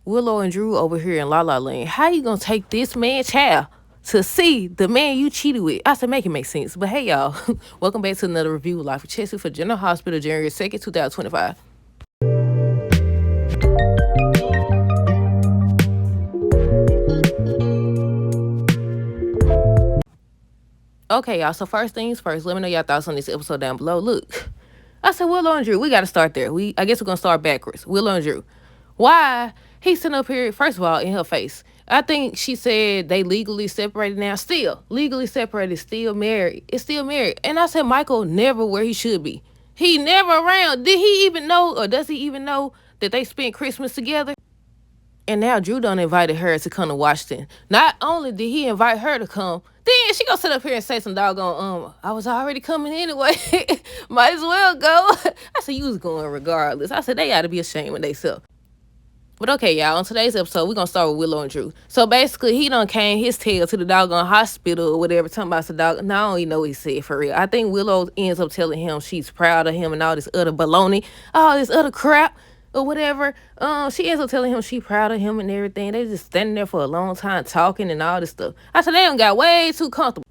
Willow and Drew over here in La La Land. How you gonna take this man child to see the man you cheated with? I said, make it make sense. But hey, y'all, welcome back to another review of Life with Chessie for General Hospital, January 2nd, 2025. Okay, y'all, so first things first, let me know y'all thoughts on this episode down below. Look, I said Willow and Drew, we got to start there. I guess we're going to start backwards. Willow and Drew. Why he's sitting up here, first of all, in her face. I think she said they legally separated now. Still, legally separated, still married. It's still married. And I said Michael never where he should be. He never around. Did he even know, or does he even know that they spent Christmas together? And now Drew done invited her to come to Washington. Not only did he invite her to come, then she gonna sit up here and say some doggone, I was already coming anyway. Might as well go. I said, you was going regardless. I said, they gotta be ashamed of themselves. But okay, y'all, on today's episode, we're going to start with Willow and Drew. So basically, he done came his tail to the doggone hospital or whatever, talking about the dog. No, I don't even know what he said for real. I think Willow ends up telling him she's proud of him and all this other baloney, all this other crap or whatever. She ends up telling him she proud of him and everything. They just standing there for a long time talking and all this stuff. I said, they done got way too comfortable.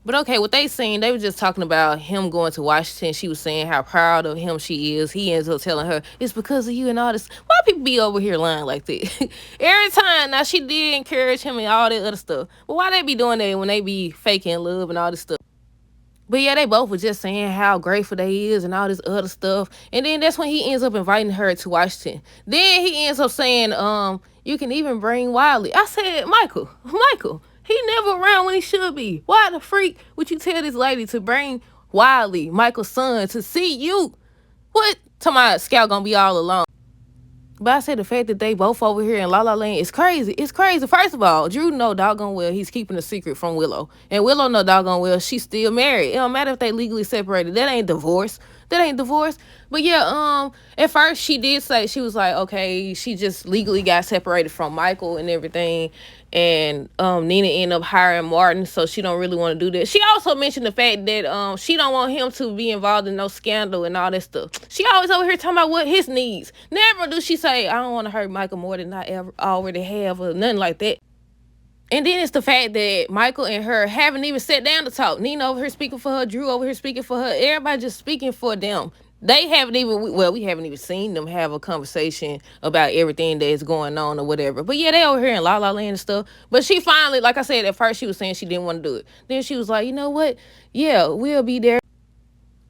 But okay, what they seen, they were just talking about him going to Washington. She was saying how proud of him she is. He ends up telling her, it's because of you and all this. Why people be over here lying like that? Every time. Now, she did encourage him and all that other stuff. But why they be doing that when they be faking love and all this stuff? But yeah, they both were just saying how grateful they is and all this other stuff. And then that's when he ends up inviting her to Washington. Then he ends up saying, you can even bring Wiley. I said, Michael, he never around when he should be. Why the freak would you tell this lady to bring Wiley, Michael's son, to see you? What? To my Scout gonna be all alone. But I said the fact that they both over here in La La Land is crazy. It's crazy. First of all, Drew know doggone well he's keeping a secret from Willow. And Willow know doggone well she's still married. It don't matter if they legally separated. That ain't divorce. But yeah, at first she did say, she was like, okay, she just legally got separated from Michael and everything. And Nina ended up hiring Martin, so she don't really want to do that. She also mentioned the fact that she don't want him to be involved in no scandal and all that stuff. She always over here talking about what his needs. Never do she say, I don't want to hurt Michael more than I ever already have or nothing like that. And then it's the fact that Michael and her haven't even sat down to talk. Nina over here speaking for her, Drew over here speaking for her. Everybody just speaking for them. They haven't even, we haven't even seen them have a conversation about everything that's going on or whatever. But yeah, they over here in La La Land and stuff. But she finally, like I said, at first she was saying she didn't want to do it. Then she was like, you know what? Yeah, we'll be there.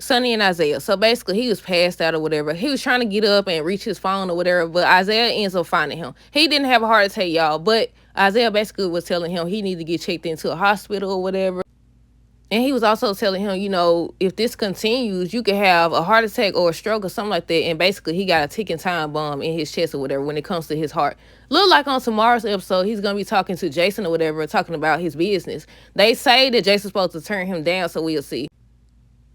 Sonny and Isaiah. So basically, he was passed out or whatever. He was trying to get up and reach his phone or whatever, but Isaiah ends up finding him. He didn't have a heart attack, y'all, but Isaiah basically was telling him he needed to get checked into a hospital or whatever. And he was also telling him, you know, if this continues, you could have a heart attack or a stroke or something like that. And basically, he got a ticking time bomb in his chest or whatever when it comes to his heart. Look like on tomorrow's episode, he's going to be talking to Jason or whatever, talking about his business. They say that Jason's supposed to turn him down, so we'll see.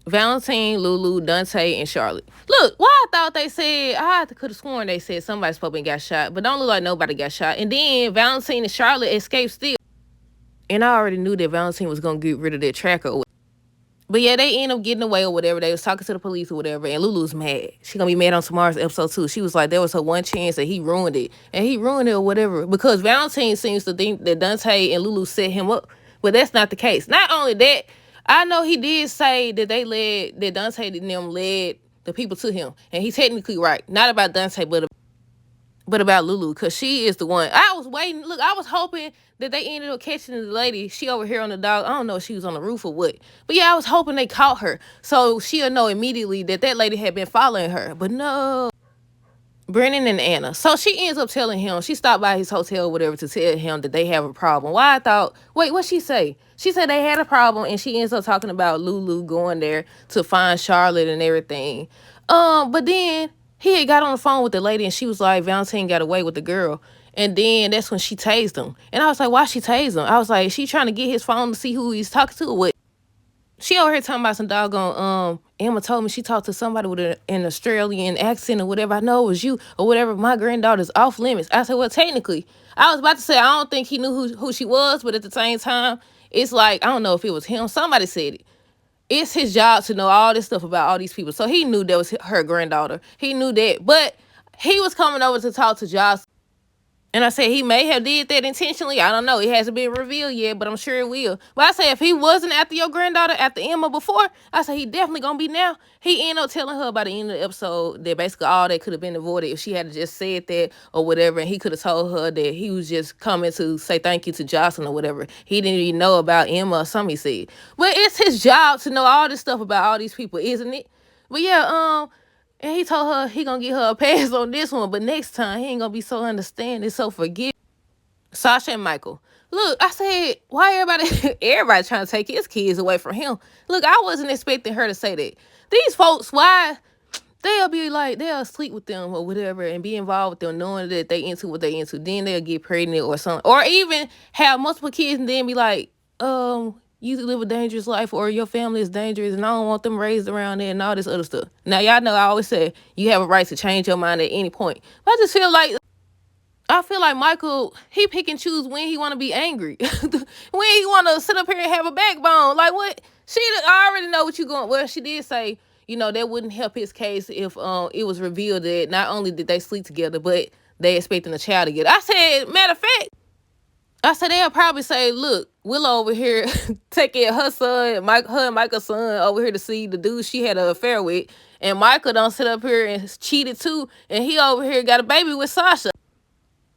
Valentine, Lulu, Dante, and Charlotte. Look, why I thought they said, I could have sworn they said somebody's supposed to got shot, but don't look like nobody got shot. And then Valentine and Charlotte escaped still. And I already knew that Valentine was going to get rid of that tracker. But yeah, they end up getting away or whatever. They was talking to the police or whatever, and Lulu's mad. She gonna be mad on tomorrow's episode too. She was like, there was her one chance that he ruined it. And he ruined it or whatever. Because Valentine seems to think that Dante and Lulu set him up. But that's not the case. Not only that, I know he did say that that Dante and them led the people to him. And he's technically right. Not about Dante, but about Lulu, because she is the one. I was waiting. Look, I was hoping that they ended up catching the lady. She over here on the dog. I don't know if she was on the roof or what. But yeah, I was hoping they caught her. So she'll know immediately that lady had been following her. But no. Brennan and Anna. So she ends up telling him, she stopped by his hotel or whatever to tell him that they have a problem. Why I thought, wait, what'd she say? She said they had a problem, and she ends up talking about Lulu going there to find Charlotte and everything. But then he had got on the phone with the lady, and she was like, Valentine got away with the girl. And then that's when she tased him. And I was like, why she tased him? I was like, she trying to get his phone to see who he's talking to or what? She over here talking about some doggone, Emma told me she talked to somebody with an Australian accent or whatever. I know it was you or whatever. My granddaughter's off limits. I said, well, technically, I was about to say, I don't think he knew who she was, but at the same time, it's like, I don't know if it was him. Somebody said it. It's his job to know all this stuff about all these people. So he knew that was her granddaughter. He knew that. But he was coming over to talk to Jocelyn. And I said he may have did that intentionally. I don't know. It hasn't been revealed yet, but I'm sure it will. But I said if he wasn't after your granddaughter, after Emma before, I said he definitely gonna be now. He ended up telling her by the end of the episode that basically all that could have been avoided if she had just said that or whatever. And he could have told her that he was just coming to say thank you to Jocelyn or whatever. He didn't even know about Emma or something he said. But it's his job to know all this stuff about all these people, isn't it? But yeah, and he told her he gonna get her a pass on this one, but next time he ain't gonna be so understanding, so forgiving. Sasha and Michael. Look, I said, why everybody trying to take his kids away from him? Look, I wasn't expecting her to say that. These folks, why they'll be like, they'll sleep with them or whatever and be involved with them knowing that they into what they into. Then they'll get pregnant or something. Or even have multiple kids and then be like, you live a dangerous life or your family is dangerous and I don't want them raised around there and all this other stuff. Now, y'all know I always say you have a right to change your mind at any point. But I feel like Michael, he pick and choose when he want to be angry. When he want to sit up here and have a backbone. Like what? I already know what you going. Well, she did say, that wouldn't help his case if it was revealed that not only did they sleep together, but they expecting a child together. I said, matter of fact, they'll probably say, look, Willow over here take care of her son, her and Michael's son over here to see the dude she had an affair with. And Michael don't sit up here and cheated too. And he over here got a baby with Sasha.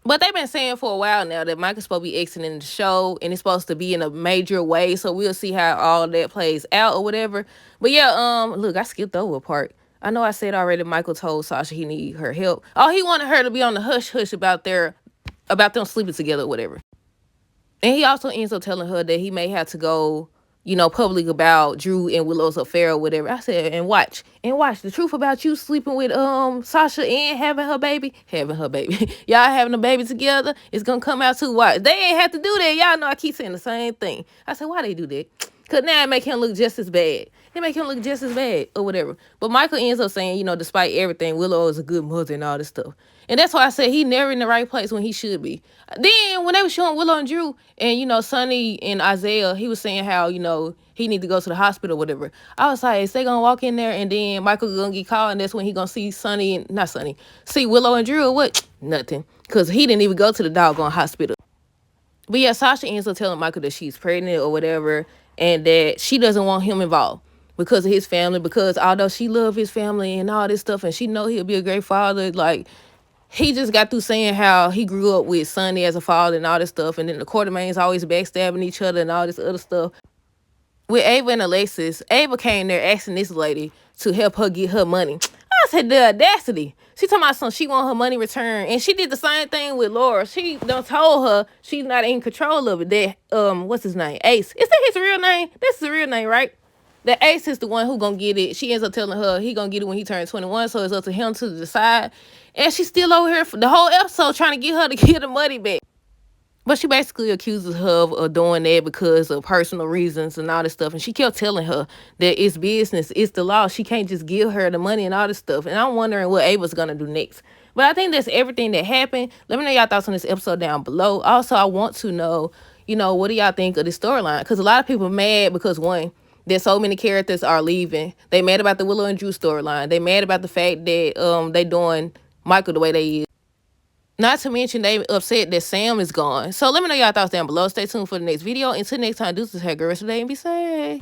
But they've been saying for a while now that Michael's supposed to be exiting the show and it's supposed to be in a major way. So we'll see how all that plays out or whatever. But yeah, look, I skipped over a part. I know I said already Michael told Sasha he need her help. Oh, he wanted her to be on the hush-hush about them sleeping together or whatever. And he also ends up telling her that he may have to go, public about Drew and Willow's affair or whatever. I said, and watch the truth about you sleeping with Sasha and having her baby. Y'all having a baby together. It's gonna come out too. Watch. They ain't have to do that. Y'all know I keep saying the same thing. I said, why they do that? Cause now it make him look just as bad. They make him look just as bad or whatever. But Michael ends up saying, despite everything, Willow is a good mother and all this stuff. And that's why I said he never in the right place when he should be. Then when they were showing Willow and Drew and, Sonny and Isaiah, he was saying how, he need to go to the hospital or whatever. I was like, is they gonna walk in there and then Michael gonna get called and that's when he gonna see see Willow and Drew or what? Nothing. Cause he didn't even go to the doggone hospital. But yeah, Sasha ends up telling Michael that she's pregnant or whatever and that she doesn't want him involved because of his family, because although she loves his family and all this stuff and she know he'll be a great father, like, he just got through saying how he grew up with Sonny as a father and all this stuff. And then the Quartermains always backstabbing each other and all this other stuff. With Ava and Alexis, Ava came there asking this lady to help her get her money. I said, the audacity. She talking about something, she want her money returned. And she did the same thing with Laura. She done told her she's not in control of it. That, what's his name? Ace. Is that his real name? That's his real name, right? That Ace is the one who gonna get it. She ends up telling her he gonna get it when he turns 21, so it's up to him to decide. And she's still over here for the whole episode trying to get her to get the money back. But she basically accuses her of doing that because of personal reasons and all this stuff. And she kept telling her that it's business, it's the law. She can't just give her the money and all this stuff. And I'm wondering what Ava's gonna do next. But I think that's everything that happened. Let me know y'all thoughts on this episode down below. Also, I want to know, what do y'all think of this storyline? Because a lot of people are mad because, one, that so many characters are leaving. They mad about the Willow and Drew storyline. They mad about the fact that they doing Michael the way they is. Not to mention they upset that Sam is gone. So let me know y'all thoughts down below. Stay tuned for the next video. Until next time, deuces, have a good rest of the day and be safe.